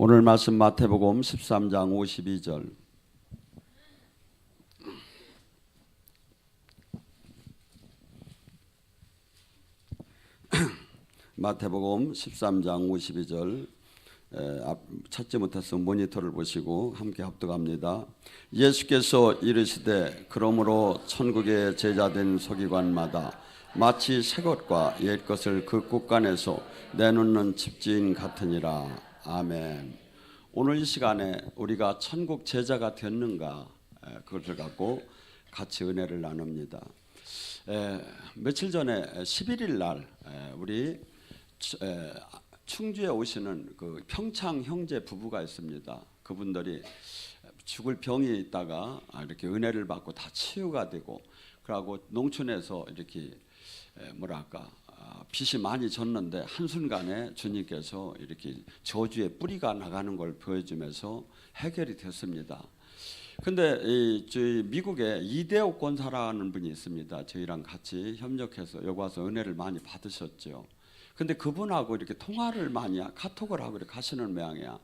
오늘 말씀 마태복음 13장 52절. 마태복음 13장 52절. 찾지 못했으면 모니터를 보시고 함께 합독합니다. 예수께서 이르시되 그러므로 천국의 제자된 서기관마다 마치 새 것과 옛 것을 그 곳간에서 내놓는 집주인 같으니라. 아멘. 오늘 이 시간에 우리가 천국 제자가 됐는가, 그것을 갖고 같이 은혜를 나눕니다. 며칠 전에 11일 날 우리 충주에 오시는 그 평창 형제 부부가 있습니다. 그분들이 죽을 병이 있다가 이렇게 은혜를 받고 다 치유가 되고, 그러고 농촌에서 이렇게 빛이 많이 졌는데 한순간에 주님께서 이렇게 저주의 뿌리가 나가는 걸 보여주면서 해결이 됐습니다. 근데 저희 미국에 이대옥 권사라는 분이 있습니다. 저희랑 같이 협력해서 여기 와서 은혜를 많이 받으셨죠. 근데 그분하고 이렇게 통화를 많이 카톡을 하고 이렇게 하시는 모양이야.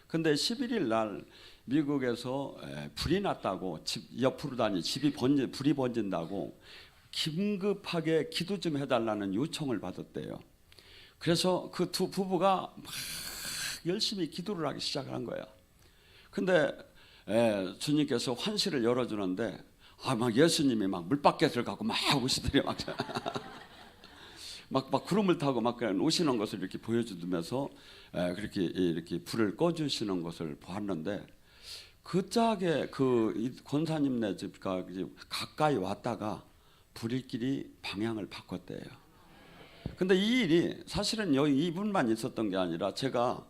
근데 11일 날 미국에서 불이 났다고, 집 옆으로 집이 불이 번진다고 긴급하게 기도 좀 해달라는 요청을 받았대요. 그래서 그 두 부부가 막 열심히 기도를 하기 시작한 거야. 근데 주님께서 환시를 열어주는데 막 예수님이 막 물바켓을 갖고 막 오시더래. 막 구름을 타고 막 오시는 것을 이렇게 보여주면서 이렇게 불을 꺼주시는 것을 보았는데, 그 짝에 그 권사님네 집 가까이 왔다가 불길이 방향을 바꿨대요. 근데 이 일이 사실은 여기 이분만 있었던 게 아니라, 제가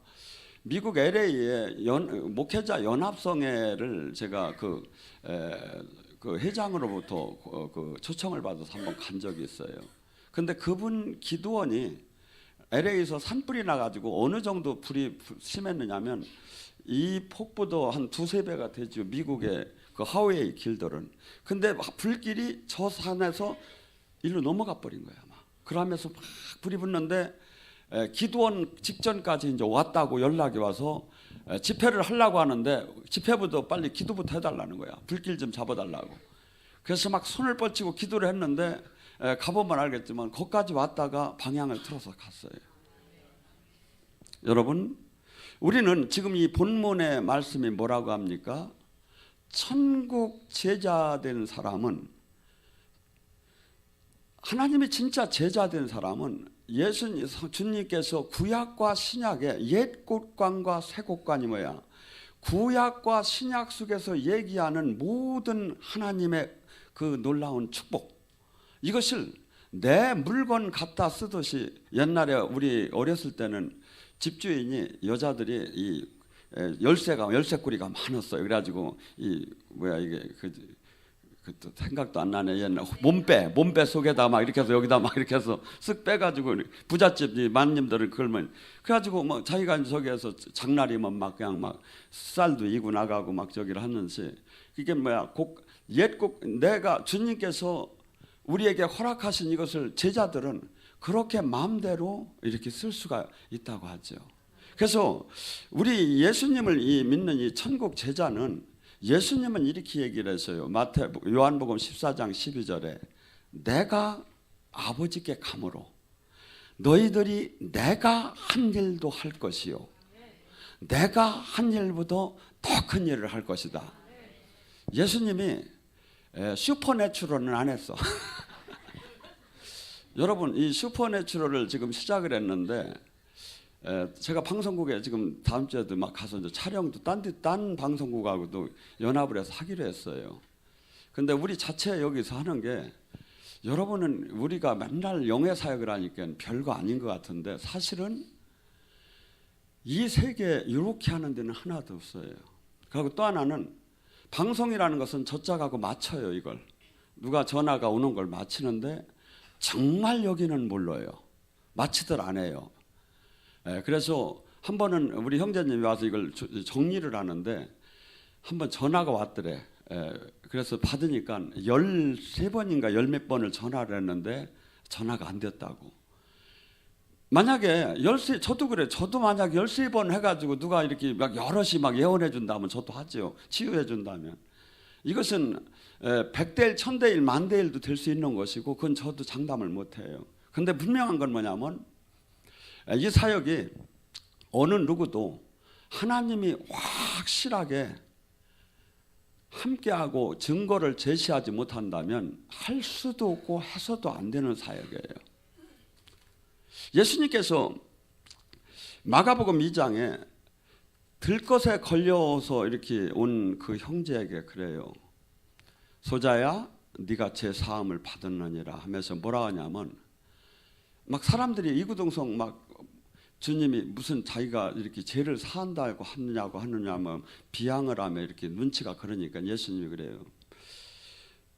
미국 LA에 목회자 연합성회를 제가 그 회장으로부터 그 초청을 받아서 한번 간 적이 있어요. 근데 그분 기도원이 LA에서 산불이 나가지고 어느 정도 불이 심했느냐면, 이 폭보도 한 두세 배가 되죠. 미국의 그 하웨이 길들은. 근데 불길이 저 산에서 일로 넘어가 버린 거야. 그러면서 막 불이 붙는데 기도원 직전까지 이제 왔다고 연락이 와서 집회를 하려고 하는데, 집회부터 빨리 기도부터 해달라는 거야. 불길 좀 잡아달라고. 그래서 막 손을 뻗치고 기도를 했는데, 가보면 알겠지만 거기까지 왔다가 방향을 틀어서 갔어요. 여러분, 우리는 지금 이 본문의 말씀이 뭐라고 합니까? 천국 제자 된 사람은, 하나님이 진짜 제자 된 사람은 주님께서 구약과 신약의 옛 곳간과 새 곳간이 뭐야? 구약과 신약 속에서 얘기하는 모든 하나님의 그 놀라운 축복, 이것을 내 물건 갖다 쓰듯이, 옛날에 우리 어렸을 때는 집주인이 여자들이 이 열쇠고리가 많았어요. 그래가지고 이게 생각도 안 나네. 옛날 몸빼 속에다 막 이렇게 해서 여기다 막 이렇게 해서 쓱 빼가지고, 부잣집 마님들은 그걸만 그래가지고 막 자기가 저기에서 장날이면 막 그냥 막 쌀도 이고 나가고 막 저기를 하는지, 이게 내가 주님께서 우리에게 허락하신 이것을 제자들은 그렇게 마음대로 이렇게 쓸 수가 있다고 하죠. 그래서 우리 예수님을 믿는 이 천국 제자는, 예수님은 이렇게 얘기를 했어요. 요한복음 14장 12절에 내가 아버지께 가므로 너희들이 내가 한 일도 할 것이요 내가 한 일보다 더 큰 일을 할 것이다. 예수님이 슈퍼내추럴은 안 했어. 여러분, 이 슈퍼내추럴을 지금 시작을 했는데, 제가 방송국에 지금 다음 주에도 막 가서 이제 촬영도 딴 방송국하고도 연합을 해서 하기로 했어요. 근데 우리 자체 여기서 하는 게, 여러분은 우리가 맨날 영예 사역을 하니까 별거 아닌 것 같은데, 사실은 이 세계에 이렇게 하는 데는 하나도 없어요. 그리고 또 하나는, 방송이라는 것은 저짝하고 맞춰요. 이걸 누가 전화가 오는 걸 맞히는데, 정말 여기는 몰라요. 맞히들 안 해요. 그래서 한 번은 우리 형제님이 와서 이걸 정리를 하는데, 한 번 전화가 왔더래. 그래서 받으니까 13번인가 10몇 번을 전화를 했는데 전화가 안 됐다고. 만약에 저도 그래. 저도 만약 13번 해가지고 누가 이렇게 막 여럿이 막 예언해 준다면 저도 하죠. 치유해 준다면. 이것은 100대 1, 1000대 1, 만대 1도 될 수 있는 것이고 그건 저도 장담을 못해요. 근데 분명한 건 뭐냐면 이 사역이 어느 누구도 하나님이 확실하게 함께하고 증거를 제시하지 못한다면 할 수도 없고 해서도 안 되는 사역이에요. 예수님께서 마가복음 2장에 들것에 걸려서 이렇게 온 그 형제에게 그래요. 소자야 네가 제 사함을 받았느니라 하면서 뭐라 하냐면 막 사람들이 이구동성 막 주님이 무슨 자기가 이렇게 죄를 사한다고 하느냐면 비양을 하며 이렇게 눈치가 그러니까 예수님이 그래요.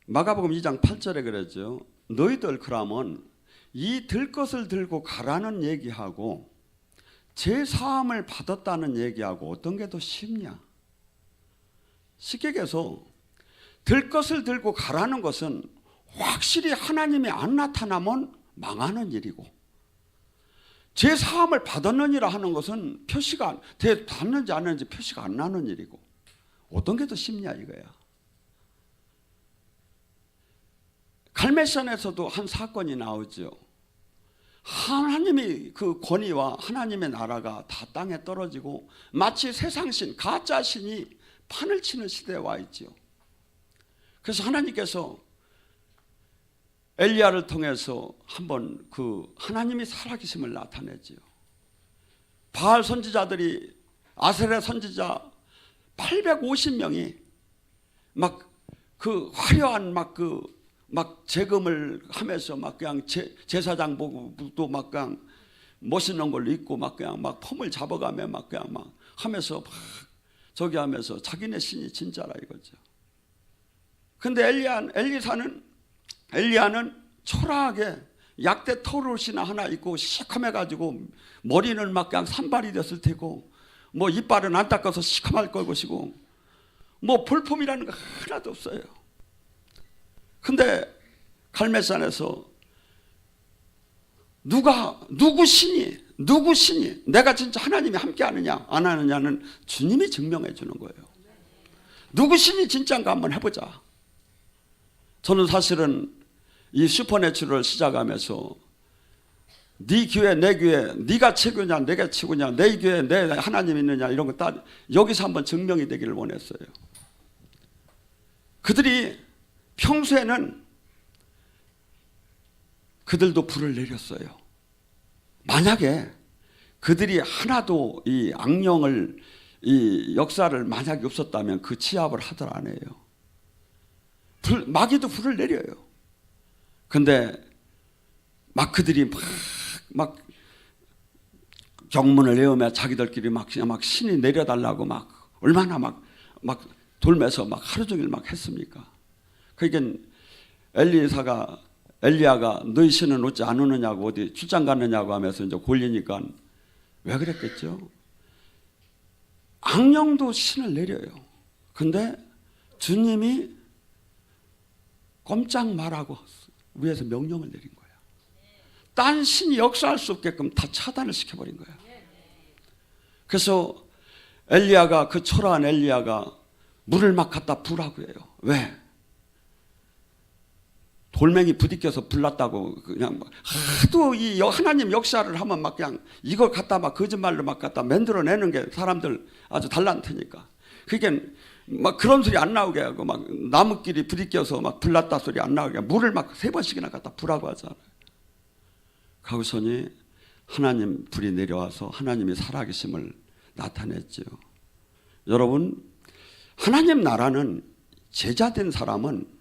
마가복음 2장 8절에 그랬죠. 너희들 그러면 이 들것을 들고 가라는 얘기하고 제 사함을 받았다는 얘기하고 어떤 게 더 쉽냐? 쉽게 얘기해서 들것을 들고 가라는 것은 확실히 하나님이 안 나타나면 망하는 일이고 제 사함을 받았느니라 하는 것은 표시가 받는지 안 하는지 표시가 안 나는 일이고 어떤 게 더 쉽냐 이거야. 갈멜산에서도 한 사건이 나오죠. 하나님이 그 권위와 하나님의 나라가 다 땅에 떨어지고 마치 세상신 가짜 신이 판을 치는 시대에 와 있죠. 그래서 하나님께서 엘리야를 통해서 한번 그 하나님이 살아계심을 나타내지요. 바알 선지자들이 아세라 선지자 850명이 막 그 화려한 막 재금을 하면서 막 그냥 제사장 보고 또 막 그냥 멋있는 걸로 입고 막 그냥 막 폼을 잡아가며 막 그냥 막 하면서 막 저기 하면서 자기네 신이 진짜라 이거죠. 근데 엘리야는 초라하게 약대 털옷이나 하나 입고 시커매가지고 머리는 막 그냥 산발이 됐을 테고 뭐 이빨은 안 닦아서 시커멀 걸 것이고 뭐 볼품이라는 거 하나도 없어요. 근데 갈멜산에서 누구 신이 내가 진짜 하나님이 함께 하느냐 안 하느냐는 주님이 증명해 주는 거예요. 누구 신이 진짜인가 한번 해보자. 저는 사실은 이 슈퍼내추럴을 시작하면서 네 교회 내 교회 네가 최고냐 내가 최고냐 내 교회 내 하나님 있느냐 이런 거 여기서 한번 증명이 되기를 원했어요. 그들이 평소에는 그들도 불을 내렸어요. 만약에 그들이 하나도 이 악령을 이 역사를 만약에 없었다면 그 취합을 하들 안 해요. 마귀도 불을 내려요. 근데 막 그들이 막 경문을 외우며 자기들끼리 막 신이 내려달라고 막 얼마나 막 돌면서 막 하루 종일 막 했습니까? 그러니까 엘리야가 너희 신은 어찌 안 오느냐고 어디 출장 갔느냐고 하면서 이제 골리니까 왜 그랬겠죠? 악령도 신을 내려요. 근데 주님이 꼼짝 말하고 위에서 명령을 내린 거야. 딴 신이 역사할 수 없게끔 다 차단을 시켜버린 거야. 그래서 그 초라한 엘리야가 물을 막 갖다 부라고 해요. 왜? 돌멩이 부딪혀서 불났다고 그냥 하도 이 하나님 역사를 하면 막 그냥 이걸 갖다 막 거짓말로 막 갖다 만들어내는 게 사람들 아주 달란트니까. 그러니까 막 그런 소리 안 나오게 하고 막 나무끼리 부딪혀서 막 불났다 소리 안 나오게 물을 막 3번씩이나 갖다 부라고 하잖아요. 가우선이 하나님 불이 내려와서 하나님이 살아계심을 나타냈죠. 여러분 하나님 나라는 제자된 사람은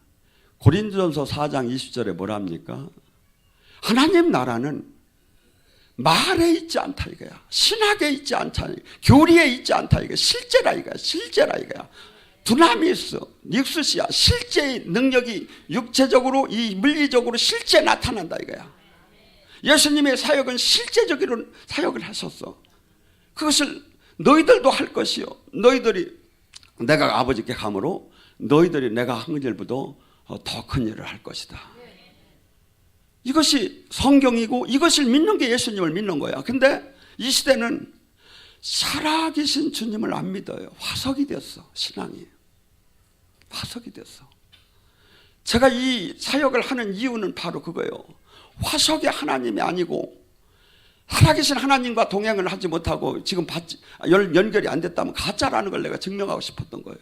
고린도전서 4장 20절에 뭐랍니까? 하나님 나라는 말에 있지 않다 이거야. 신학에 있지 않다. 교리에 있지 않다 이거야. 실제라 이거야. 두나미스, 육수시야. 실제의 능력이 육체적으로 이 물리적으로 실제 나타난다 이거야. 예수님의 사역은 실제적으로 사역을 하셨어. 그것을 너희들도 할 것이요. 너희들이 내가 아버지께 감으로 너희들이 내가 한 일보다 더 큰 일을 할 것이다. 이것이 성경이고 이것을 믿는 게 예수님을 믿는 거야. 근데 이 시대는 살아계신 주님을 안 믿어요. 화석이 됐어. 신앙이 화석이 됐어. 제가 이 사역을 하는 이유는 바로 그거예요. 화석이 하나님이 아니고 살아계신 하나님과 동행을 하지 못하고 지금 연결이 안 됐다면 가짜라는 걸 내가 증명하고 싶었던 거예요.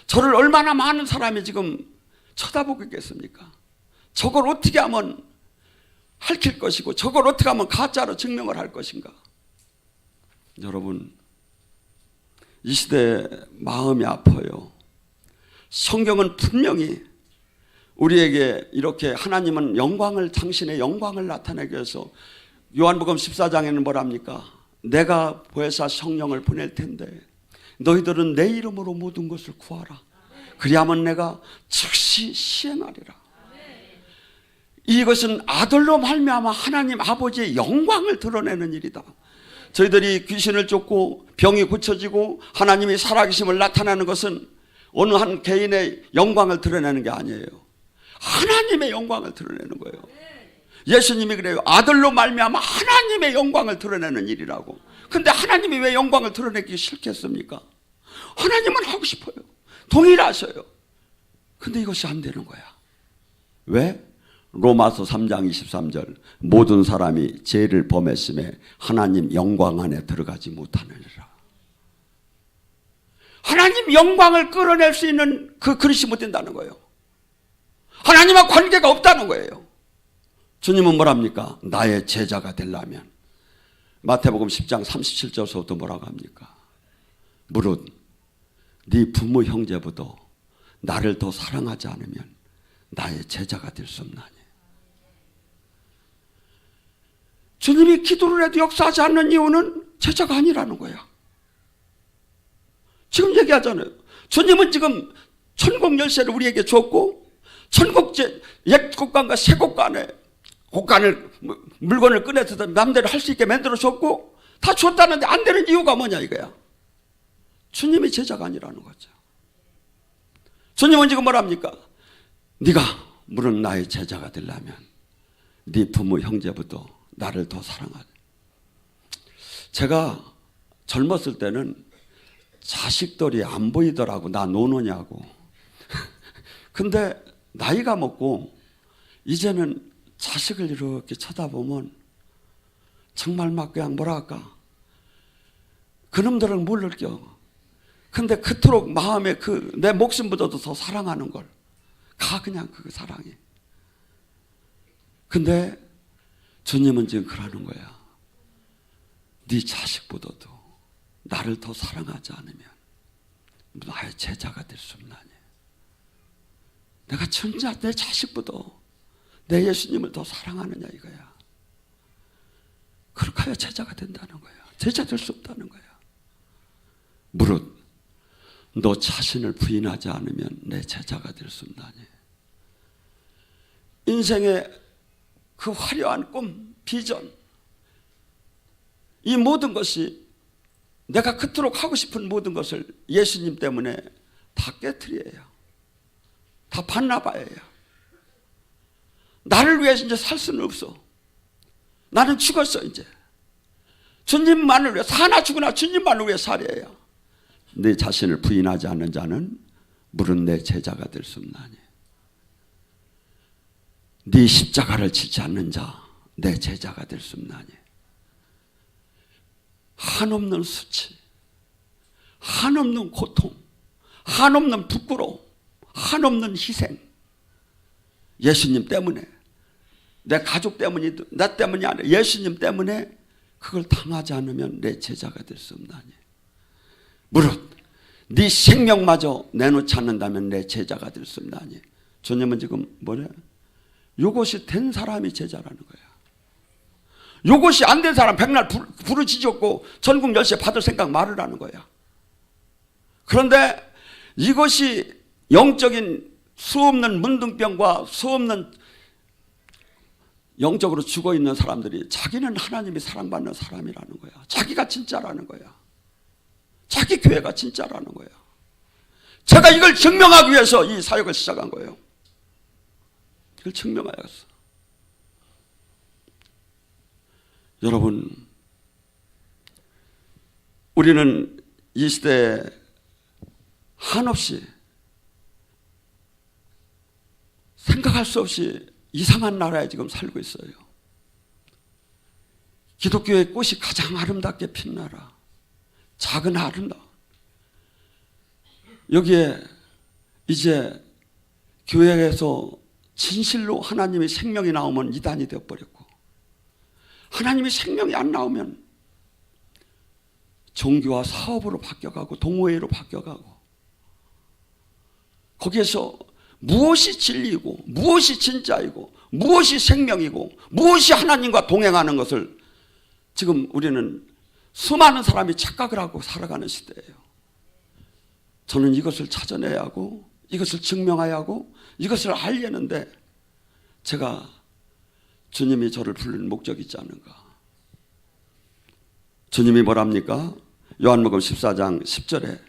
저를 얼마나 많은 사람이 지금 쳐다보고 있겠습니까? 저걸 어떻게 하면 핥힐 것이고 저걸 어떻게 하면 가짜로 증명을 할 것인가. 여러분, 이 시대에 마음이 아파요. 성경은 분명히 우리에게 이렇게 하나님은 영광을, 당신의 영광을 나타내기 위해서 요한복음 14장에는 뭐랍니까? 내가 보혜사 성령을 보낼 텐데 너희들은 내 이름으로 모든 것을 구하라. 그리하면 내가 즉시 시행하리라. 이것은 아들로 말미암아 하나님 아버지의 영광을 드러내는 일이다. 저희들이 귀신을 쫓고 병이 고쳐지고 하나님이 살아계심을 나타내는 것은 어느 한 개인의 영광을 드러내는 게 아니에요. 하나님의 영광을 드러내는 거예요. 예수님이 그래요. 아들로 말미암아 하나님의 영광을 드러내는 일이라고. 근데 하나님이 왜 영광을 드러내기 싫겠습니까? 하나님은 하고 싶어요. 동일하셔요. 근데 이것이 안 되는 거야. 왜? 로마서 3장 23절 모든 사람이 죄를 범했음에 하나님 영광 안에 들어가지 못하느니라. 하나님 영광을 끌어낼 수 있는 그 그릇이 못 된다는 거예요. 하나님과 관계가 없다는 거예요. 주님은 뭐랍니까? 나의 제자가 되려면 마태복음 10장 37절서부터 뭐라고 합니까? 무릇 네 부모 형제보다 나를 더 사랑하지 않으면 나의 제자가 될 수 없나니. 주님이 기도를 해도 역사하지 않는 이유는 제자가 아니라는 거야. 지금 얘기하잖아요. 주님은 지금 천국 열쇠를 우리에게 줬고 천국 옛 곳간과 새 곳간에 곳간을 물건을 꺼내서 마음대로 할 수 있게 만들어 줬고 다 줬다는데 안 되는 이유가 뭐냐 이거야. 주님이 제자가 아니라는 거죠. 주님은 지금 뭐랍니까? 네가 물은 나의 제자가 되려면 네 부모 형제부터 나를 더 사랑하라. 제가 젊었을 때는 자식들이 안 보이더라고. 나 노노냐고. 근데 나이가 먹고 이제는 자식을 이렇게 쳐다보면 정말 막 그냥 뭐랄까 그놈들은 뭘 느껴. 근데 그토록 마음에 내 목숨보다도 더 사랑하는 걸 그냥 그 사랑이. 근데 주님은 지금 그러는 거야. 네 자식보다도 나를 더 사랑하지 않으면 나의 제자가 될 수 없나니. 내가 진짜 내 자식보다 내 예수님을 더 사랑하느냐 이거야. 그렇게 해야 제자가 된다는 거야. 제자 될 수 없다는 거야. 무릇 너 자신을 부인하지 않으면 내 제자가 될 수 없나니. 인생의 그 화려한 꿈, 비전, 이 모든 것이 내가 그토록 하고 싶은 모든 것을 예수님 때문에 다 깨트려야, 다 반나봐야. 나를 위해서 이제 살 수는 없어. 나는 죽었어 이제. 주님만을 위해 사나 죽으나 주님만을 위해 살아야. 내 자신을 부인하지 않는 자는 물은 내 제자가 될 수 없나니. 네 십자가를 지지 않는 자 내 제자가 될 수 없나니. 한없는 수치, 한없는 고통, 한없는 부끄러움, 한없는 희생. 예수님 때문에, 내 가족 때문이, 나 때문이 아니라 예수님 때문에 그걸 당하지 않으면 내 제자가 될 수 없나니. 무릇 네 생명마저 내놓지 않는다면 내 제자가 될 수 없나니. 주님은 지금 뭐래? 요것이 된 사람이 제자라는 거야. 요것이 안 된 사람 백날 부르짖었고 전국 열쇠 받을 생각 말으라는 거야. 그런데 이것이 영적인 수없는 문둥병과 수없는 영적으로 죽어있는 사람들이 자기는 하나님이 사랑받는 사람이라는 거야. 자기가 진짜라는 거야. 자기 교회가 진짜라는 거야. 제가 이걸 증명하기 위해서 이 사역을 시작한 거예요. 이걸 증명하였어. 여러분, 우리는 이 시대에 한없이 생각할 수 없이 이상한 나라에 지금 살고 있어요. 기독교의 꽃이 가장 아름답게 핀 나라, 작은 아름다운, 여기에 이제 교회에서 진실로 하나님의 생명이 나오면 이단이 되어버렸고, 하나님의 생명이 안 나오면 종교와 사업으로 바뀌어가고 동호회로 바뀌어가고, 거기에서 무엇이 진리이고 무엇이 진짜이고 무엇이 생명이고 무엇이 하나님과 동행하는 것을 지금 우리는 수많은 사람이 착각을 하고 살아가는 시대예요. 저는 이것을 찾아내야 하고 이것을 증명해야 하고 이것을 알려는데 제가 주님이 저를 부르는 목적이 있지 않은가. 주님이 뭐랍니까? 요한복음 14장 10절에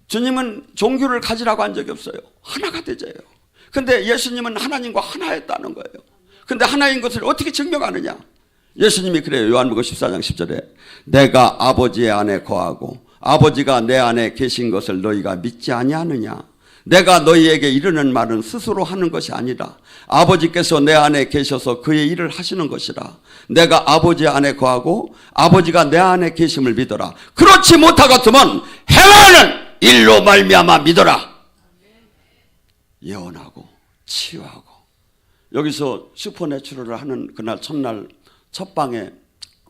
주님은 종교를 가지라고 한 적이 없어요. 하나가 되자요. 근데 예수님은 하나님과 하나였다는 거예요. 근데 하나인 것을 어떻게 증명하느냐? 예수님이 그래요. 요한복음 14장 10절에 내가 아버지의 안에 거하고 아버지가 내 안에 계신 것을 너희가 믿지 아니하느냐? 내가 너희에게 이르는 말은 스스로 하는 것이 아니라 아버지께서 내 안에 계셔서 그의 일을 하시는 것이라. 내가 아버지 안에 거하고 아버지가 내 안에 계심을 믿어라. 그렇지 못하겠으면 행하는 일로 말미암아 믿어라. 예언하고 치유하고. 여기서 슈퍼내추럴을 하는 그날 첫날 첫방에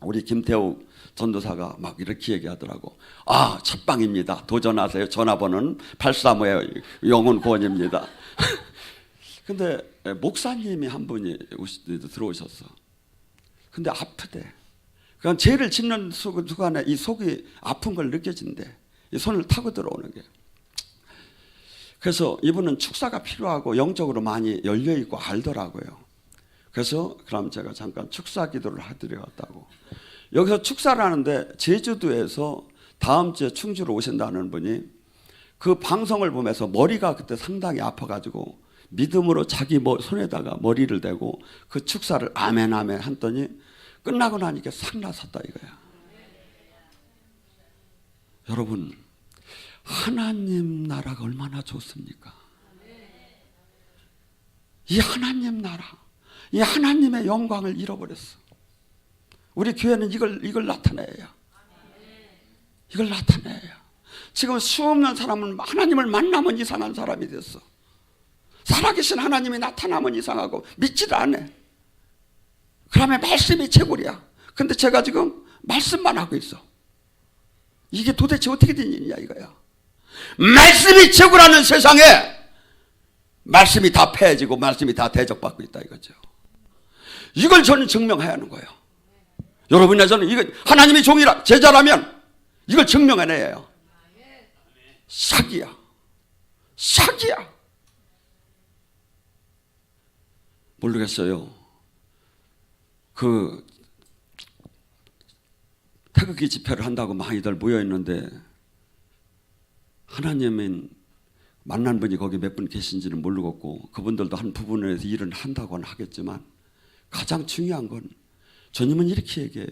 우리 김태우 전도사가 막 이렇게 얘기하더라고. 아, 첫방입니다. 도전하세요. 전화번호는 835의 영혼 구원입니다. 근데 목사님이 한 분이 들어오셨어. 근데 아프대. 그냥 죄를 짓는 순간에 이 속이 아픈 걸 느껴진대. 이 손을 타고 들어오는 게. 그래서 이분은 축사가 필요하고 영적으로 많이 열려있고 알더라고요. 그래서 그럼 제가 잠깐 축사 기도를 해드려왔다고. 여기서 축사를 하는데 제주도에서 다음 주에 충주로 오신다는 분이 그 방송을 보면서 머리가 그때 상당히 아파가지고 믿음으로 자기 손에다가 머리를 대고 그 축사를 아멘 아멘 했더니 끝나고 나니까 싹 나섰다 이거야. 여러분, 하나님 나라가 얼마나 좋습니까? 이 하나님 나라, 이 하나님의 영광을 잃어버렸어. 우리 교회는 이걸 나타내야. 이걸 나타내야. 지금 수없는 사람은 하나님을 만나면 이상한 사람이 됐어. 살아계신 하나님이 나타나면 이상하고 믿지도 않아. 그러면 말씀이 최고야. 근데 제가 지금 말씀만 하고 있어. 이게 도대체 어떻게 된 일이냐 이거야. 말씀이 최고라는 세상에 말씀이 다 폐해지고 말씀이 다 대적받고 있다 이거죠. 이걸 저는 증명해야 하는 거예요. 여러분이나 저는 이거 하나님의 종이라 제자라면 이걸 증명해내야 해요. 사기야. 사기야. 모르겠어요. 그 태극기 집회를 한다고 많이들 모여있는데 하나님은 만난 분이 거기 몇 분 계신지는 모르겠고 그분들도 한 부분에서 일은 한다고는 하겠지만 가장 중요한 건 주님은 이렇게 얘기해요.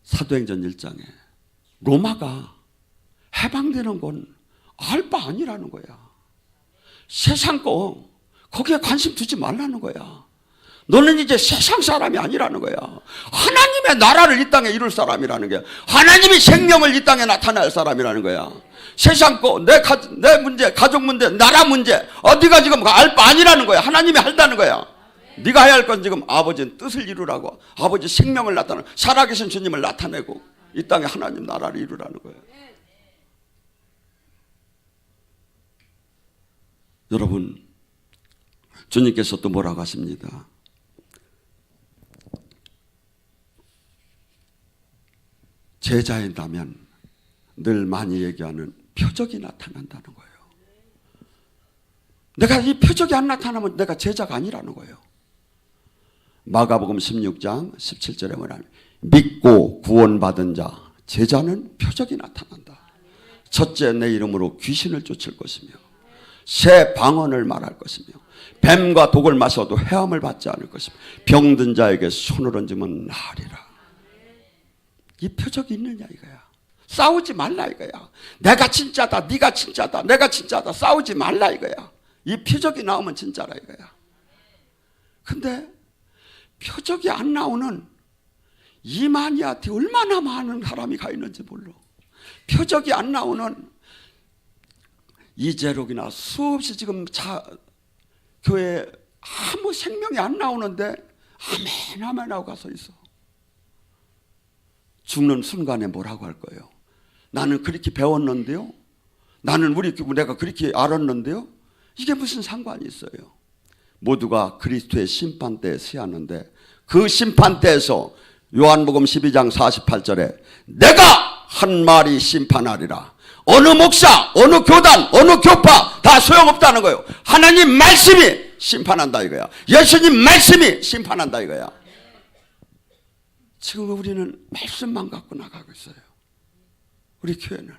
사도행전 1장에 로마가 해방되는 건 알 바 아니라는 거야. 세상 거 거기에 관심 두지 말라는 거야. 너는 이제 세상 사람이 아니라는 거야. 하나님의 나라를 이 땅에 이룰 사람이라는 거야. 하나님의 생명을 이 땅에 나타낼 사람이라는 거야. 세상 거, 내 문제, 가족 문제, 나라 문제 네가 지금 알 바 아니라는 거야. 하나님이 한다는 거야. 네가 해야 할 건 지금 아버지의 뜻을 이루라고, 아버지 생명을 나타내고 살아계신 주님을 나타내고 이 땅에 하나님 나라를 이루라는 거예요. 여러분, 주님께서 또 뭐라고 하십니다. 제자인다면 늘 많이 얘기하는 표적이 나타난다는 거예요. 내가 이 표적이 안 나타나면 내가 제자가 아니라는 거예요. 마가복음 16장 17절에 뭐냐면 믿고 구원받은 자 제자는 표적이 나타난다. 첫째 내 이름으로 귀신을 쫓을 것이며 새 방언을 말할 것이며 뱀과 독을 마셔도 해함을 받지 않을 것입니다. 병든 자에게 손을 얹으면 나으리라. 이 표적이 있느냐 이거야. 싸우지 말라 이거야. 내가 진짜다, 네가 진짜다, 내가 진짜다, 싸우지 말라 이거야. 이 표적이 나오면 진짜라 이거야. 근데 표적이 안 나오는 이만희한테 얼마나 많은 사람이 가 있는지 몰라. 표적이 안 나오는 이재록이나 수없이 지금 교회에 아무 생명이 안 나오는데 아멘 아멘 하고 가서 있어. 죽는 순간에 뭐라고 할 거예요? 나는 그렇게 배웠는데요, 나는 내가 그렇게 알았는데요. 이게 무슨 상관이 있어요? 모두가 그리스도의 심판대에 서하는데 그 심판대에서 요한복음 12장 48절에 내가 한 말이 심판하리라. 어느 목사, 어느 교단, 어느 교파 다 소용없다는 거예요. 하나님 말씀이 심판한다 이거야. 예수님 말씀이 심판한다 이거야. 지금 우리는 말씀만 갖고 나가고 있어요. 우리 교회는.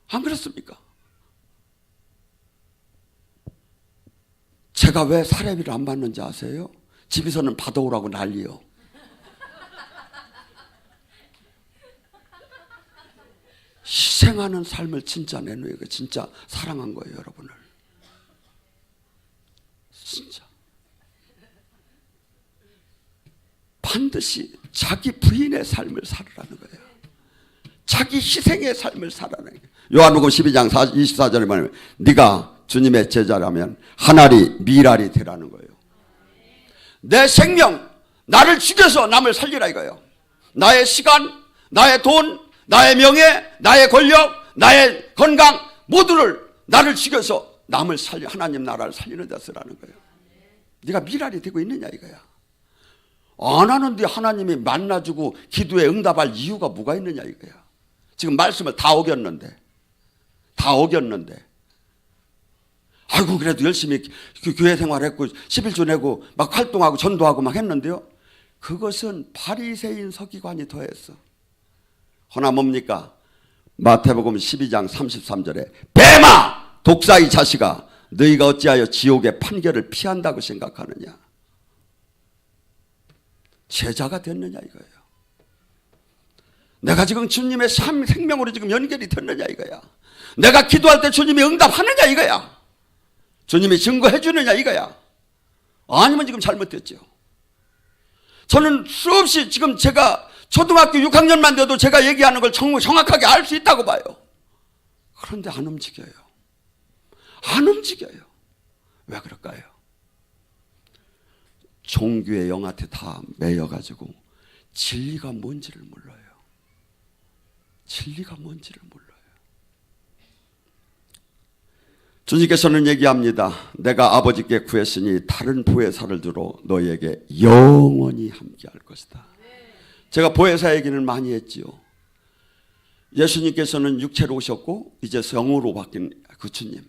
안 그렇습니까? 제가 왜 사례비를 안 받는지 아세요? 집에서는 받아오라고 난리요. 희생하는 삶을 진짜 내놓으니까 진짜 사랑한 거예요, 여러분을. 진짜. 반드시 자기 부인의 삶을 살으라는 거예요. 자기 희생의 삶을 살아라는 거예요. 요한복음 12장 24절에 말하면 네가 주님의 제자라면 한 알이 밀알이 되라는 거예요. 내 생명, 나를 죽여서 남을 살리라 이거예요. 나의 시간, 나의 돈, 나의 명예, 나의 권력, 나의 건강 모두를 나를 죽여서 남을 하나님 나라를 살리는 데 쓰라는 거예요. 네가 밀알이 되고 있느냐 이거야. 안 하는데 하나님이 만나주고 기도에 응답할 이유가 뭐가 있느냐 이거야. 지금 말씀을 다 어겼는데 아이고 그래도 열심히 교회 생활했고 11조 내고 막 활동하고 전도하고 막 했는데요, 그것은 바리새인 서기관이 더했어. 허나 뭡니까? 마태복음 12장 33절에 뱀아 독사의 자식아 너희가 어찌하여 지옥의 판결을 피한다고 생각하느냐. 제자가 됐느냐 이거예요. 내가 지금 주님의 생명으로 지금 연결이 됐느냐 이거야. 내가 기도할 때 주님이 응답하느냐 이거야. 주님이 증거해 주느냐 이거야. 아니면 지금 잘못됐죠. 저는 수없이 지금 제가 초등학교 6학년만 돼도 제가 얘기하는 걸 정확하게 알 수 있다고 봐요. 그런데 안 움직여요. 안 움직여요. 왜 그럴까요? 종교의 영한테 다 매여가지고 진리가 뭔지를 몰라요. 진리가 뭔지를 몰라요. 주님께서는 얘기합니다. 내가 아버지께 구했으니 다른 보혜사를 주러 너희에게 영원히 함께할 것이다. 제가 보혜사 얘기는 많이 했지요. 예수님께서는 육체로 오셨고 이제 성으로 바뀐 그 주님.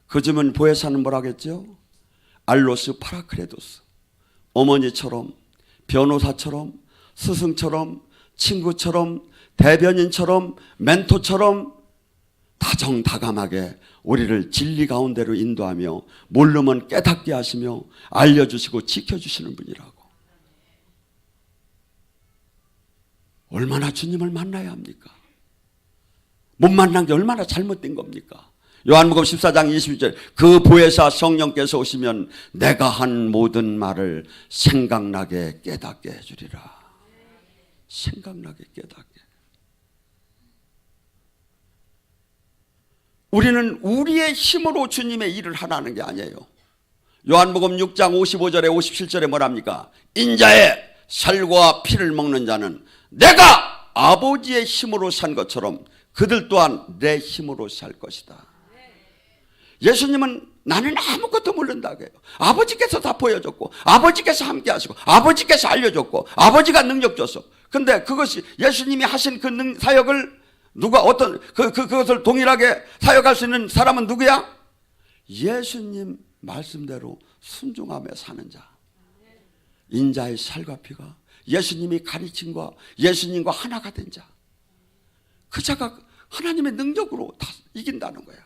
그 주면 보혜사는 뭐라고 했죠? 알로스 파라크레도스. 어머니처럼, 변호사처럼, 스승처럼, 친구처럼, 대변인처럼, 멘토처럼 다정다감하게 우리를 진리 가운데로 인도하며 모르면 깨닫게 하시며 알려주시고 지켜주시는 분이라고. 얼마나 주님을 만나야 합니까? 못 만난 게 얼마나 잘못된 겁니까? 요한복음 14장 20절 그 보혜사 성령께서 오시면 내가 한 모든 말을 생각나게 깨닫게 해주리라. 생각나게 깨닫게. 우리는 우리의 힘으로 주님의 일을 하라는 게 아니에요. 요한복음 6장 55절에 57절에 뭐랍니까? 인자의 살과 피를 먹는 자는 내가 아버지의 힘으로 산 것처럼 그들 또한 내 힘으로 살 것이다. 예수님은 나는 아무것도 모른다고 해요. 아버지께서 다 보여줬고 아버지께서 함께 하시고 아버지께서 알려줬고 아버지가 능력 줬어. 근데 그것이 예수님이 하신 그 사역을 누가 어떤 그것을 동일하게 사역할 수 있는 사람은 누구야? 예수님 말씀대로 순종하며 사는 자. 인자의 살과 피가 예수님이 가르침과 예수님과 하나가 된 자. 그 자가 하나님의 능력으로 다 이긴다는 거야.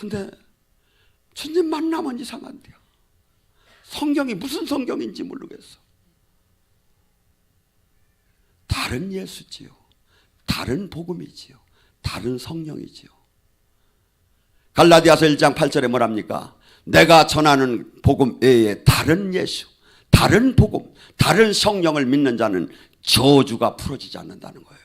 근데 주님 만나면 이상한데요. 성경이 무슨 성경인지 모르겠어. 다른 예수지요. 다른 복음이지요. 다른 성령이지요. 갈라디아서 1장 8절에 뭐랍니까? 내가 전하는 복음 외에 다른 예수, 다른 복음, 다른 성령을 믿는 자는 저주가 풀어지지 않는다는 거예요.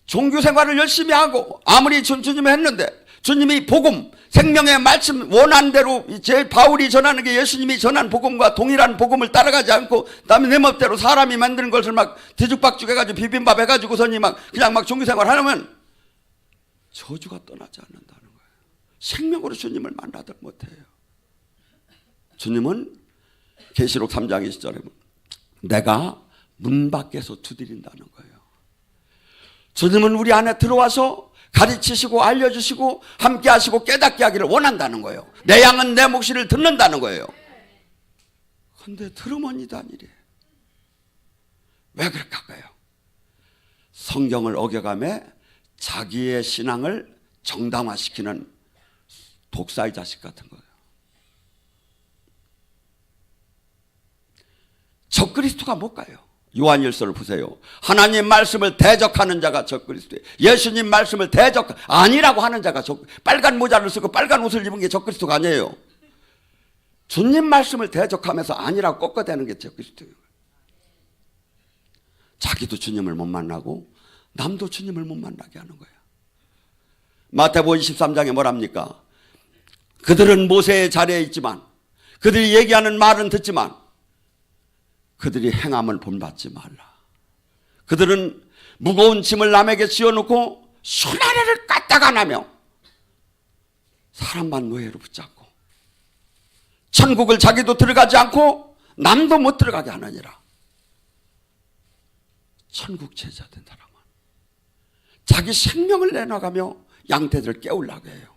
종교 생활을 열심히 하고 아무리 주님이 했는데 주님이 복음, 생명의 말씀 원한 대로 제 바울이 전하는 게 예수님이 전한 복음과 동일한 복음을 따라가지 않고 남의 내 멋대로 사람이 만드는 것을 막 뒤죽박죽 해가지고 비빔밥 해가지고서니 막 그냥 막 종교 생활 하면 저주가 떠나지 않는다는 거예요. 생명으로 주님을 만나들 못해요. 주님은 계시록 3장 20절에 내가 문 밖에서 두드린다는 거예요. 주님은 우리 안에 들어와서 가르치시고 알려주시고 함께 하시고 깨닫게 하기를 원한다는 거예요. 내 양은 내 목소리를 듣는다는 거예요. 그런데 들으면 이단이래. 왜 그럴까요? 성경을 어겨가며 자기의 신앙을 정당화시키는 독사의 자식 같은 거예요. 적그리스도가 뭘까요? 요한일서를 보세요. 하나님 말씀을 대적하는 자가 적그리스도예요. 예수님 말씀을 아니라고 하는 자가 빨간 모자를 쓰고 빨간 옷을 입은 게 적그리스도가 아니에요. 주님 말씀을 대적하면서 아니라고 꺾어대는 게 적그리스도예요. 자기도 주님을 못 만나고 남도 주님을 못 만나게 하는 거예요. 마태복음 23장에 뭐랍니까? 그들은 모세의 자리에 있지만 그들이 얘기하는 말은 듣지만 그들이 행함을 본받지 말라. 그들은 무거운 짐을 남에게 지어놓고 손아래를 까딱안 하며 사람만 노예로 붙잡고 천국을 자기도 들어가지 않고 남도 못 들어가게 하느니라. 천국 제자 된 사람은 자기 생명을 내놔가며 양떼들을 깨우려고 해요.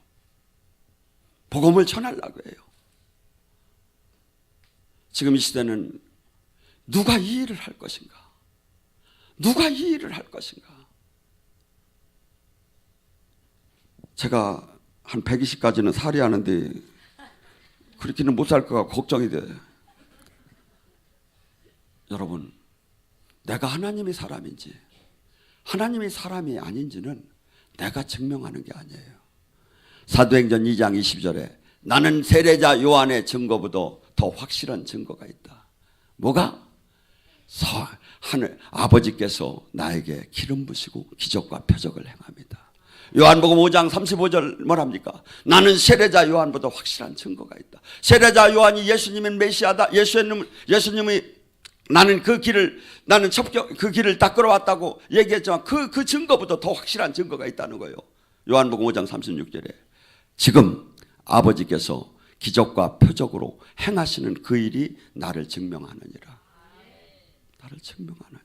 복음을 전하려고 해요. 지금 이 시대는 누가 이 일을 할 것인가? 누가 이 일을 할 것인가? 제가 한 120까지는 살이하는데 그렇게는 못 살 거가 걱정이 돼. 여러분, 내가 하나님의 사람인지 하나님의 사람이 아닌지는 내가 증명하는 게 아니에요. 사도행전 2장 20절에 나는 세례자 요한의 증거보다 더 확실한 증거가 있다. 뭐가? 하늘 아버지께서 나에게 기름 부시고 기적과 표적을 행합니다. 요한복음 5장 35절 뭐랍니까? 나는 세례자 요한보다 확실한 증거가 있다. 세례자 요한이 예수님의 메시아다. 예수님이 나는 그 길을 닦으러 얘기했지만 그 증거보다 더 확실한 증거가 있다는 거예요. 요한복음 5장 36절에 지금 아버지께서 기적과 표적으로 행하시는 그 일이 나를 증명하느니라. 나를 증명하느니라.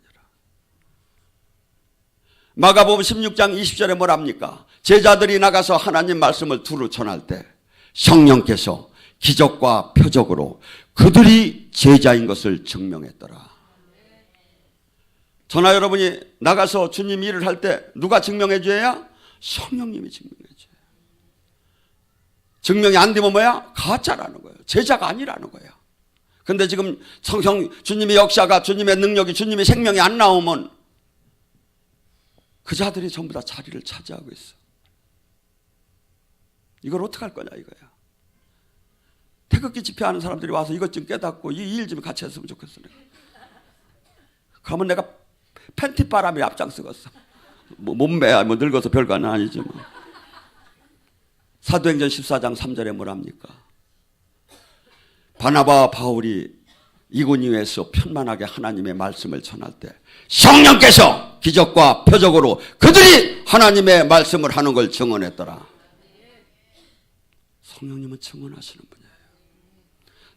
마가복음 16장 20절에 뭐랍니까? 제자들이 나가서 하나님 말씀을 두루 전할 때 성령께서 기적과 표적으로 그들이 제자인 것을 증명했더라. 저나 여러분이 나가서 주님 일을 할 때 누가 증명해 줘야? 성령님이 증명해 줘요. 증명이 안 되면 뭐야? 가짜라는 거예요. 제자가 아니라는 거예요. 근데 지금 주님의 역사가, 주님의 능력이, 주님의 생명이 안 나오면 그 자들이 전부 다 자리를 차지하고 있어. 이걸 어떻게 할 거냐 이거야. 태극기 집회하는 사람들이 와서 이것 좀 깨닫고 이 일 좀 같이 했으면 좋겠어. 그러면 내가 팬티바람이 앞장서겠어. 몸매야 늙어서 별거 아니지만. 사도행전 14장 3절에 뭐랍니까? 바나바와 바울이 이고니오에서 편만하게 하나님의 말씀을 전할 때 성령께서 기적과 표적으로 그들이 하나님의 말씀을 하는 걸 증언했더라. 성령님은 증언하시는 분이에요.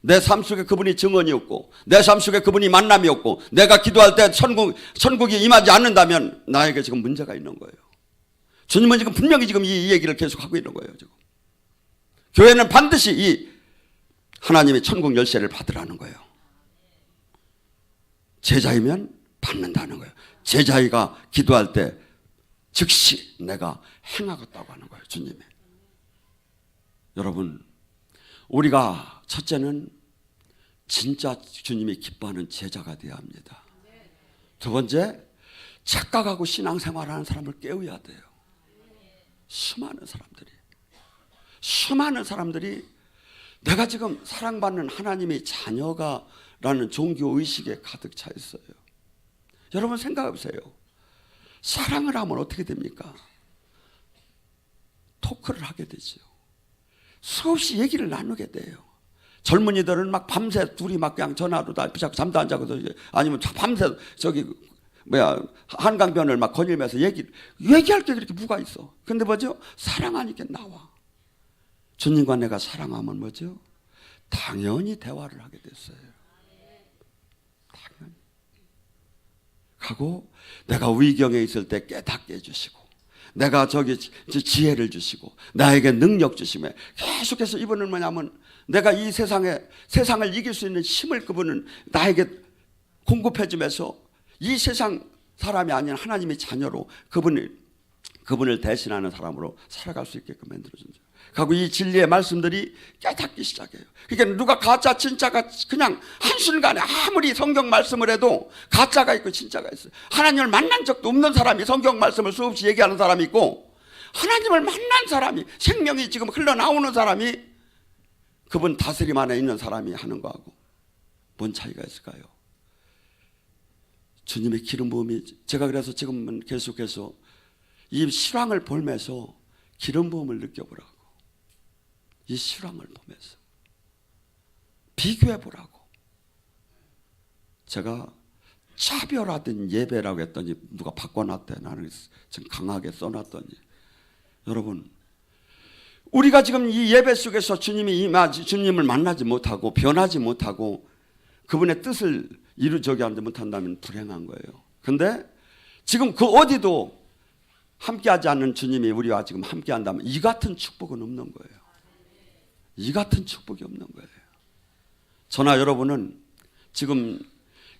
내 삶 속에 그분이 증언이었고 내 삶 속에 그분이 만남이었고 내가 기도할 때 천국이 임하지 않는다면 나에게 지금 문제가 있는 거예요. 주님은 지금 분명히 지금 이 얘기를 계속 하고 있는 거예요. 지금 교회는 반드시 이 하나님의 천국 열쇠를 받으라는 거예요. 제자이면 받는다는 거예요. 제자이가 기도할 때 즉시 내가 행하겠다고 하는 거예요. 주님이. 여러분, 우리가 첫째는 진짜 주님이 기뻐하는 제자가 되어야 합니다. 두 번째, 착각하고 신앙생활하는 사람을 깨워야 돼요. 수많은 사람들이 내가 지금 사랑받는 하나님의 자녀가라는 종교의식에 가득 차 있어요. 여러분 생각해 보세요. 사랑을 하면 어떻게 됩니까? 토크를 하게 되죠. 수없이 얘기를 나누게 돼요. 젊은이들은 막 밤새 둘이 막 그냥 전화로 다 붙잡고 잠도 안 자고, 아니면 밤새 한강변을 막 거닐면서 얘기할 게 그렇게 뭐가 있어. 근데 뭐죠? 사랑하니까 나와. 주님과 내가 사랑하면 뭐죠? 당연히 대화를 하게 됐어요. 당연히. 하고 내가 위경에 있을 때 깨닫게 해주시고, 내가 지혜를 주시고, 나에게 능력 주시며, 계속해서 이분은 뭐냐면 내가 이 세상을 이길 수 있는 힘을 그분은 나에게 공급해 주면서 이 세상 사람이 아닌 하나님의 자녀로 그분을 대신하는 사람으로 살아갈 수 있게끔 만들어준다. 그리고 이 진리의 말씀들이 깨닫기 시작해요. 그러니까 누가 가짜 진짜가 그냥 한순간에 아무리 성경 말씀을 해도 가짜가 있고 진짜가 있어요. 하나님을 만난 적도 없는 사람이 성경 말씀을 수없이 얘기하는 사람이 있고, 하나님을 만난 사람이, 생명이 지금 흘러나오는 사람이 그분 다스림 안에 있는 사람이 하는 거하고 뭔 차이가 있을까요? 주님의 기름 부음이, 제가 그래서 지금은 계속해서 이 실황을 보면서 기름 부음을 느껴보라고, 이 실황을 보면서 비교해 보라고. 제가 차별화된 예배라고 했더니 누가 바꿔놨대. 나는 지금 강하게 써놨더니, 여러분, 우리가 지금 이 예배 속에서 주님을 만나지 못하고 변하지 못하고 그분의 뜻을 이루지 못한다면 불행한 거예요. 그런데 지금 그 어디도 함께하지 않는 주님이 우리와 지금 함께한다면 이 같은 축복은 없는 거예요. 이 같은 축복이 없는 거예요. 저나 여러분은 지금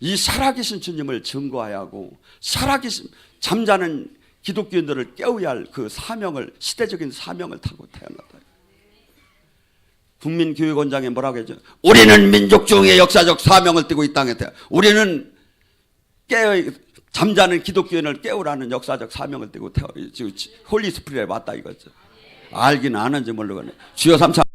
이 살아계신 주님을 증거해야 하고, 살아계신 잠자는 기독교인들을 깨워야 할 그 사명을, 시대적인 사명을 타고 태어났다. 국민교육원장이 뭐라고 했죠? 우리는 민족 중의 역사적 사명을 띠고 이 땅에 태어. 우리는 잠자는 기독교인을 깨우라는 역사적 사명을 띠고 태어. 홀리 스피릿에 왔다 이거죠. 알기는 아는지 모르겠네. 주여 삼창.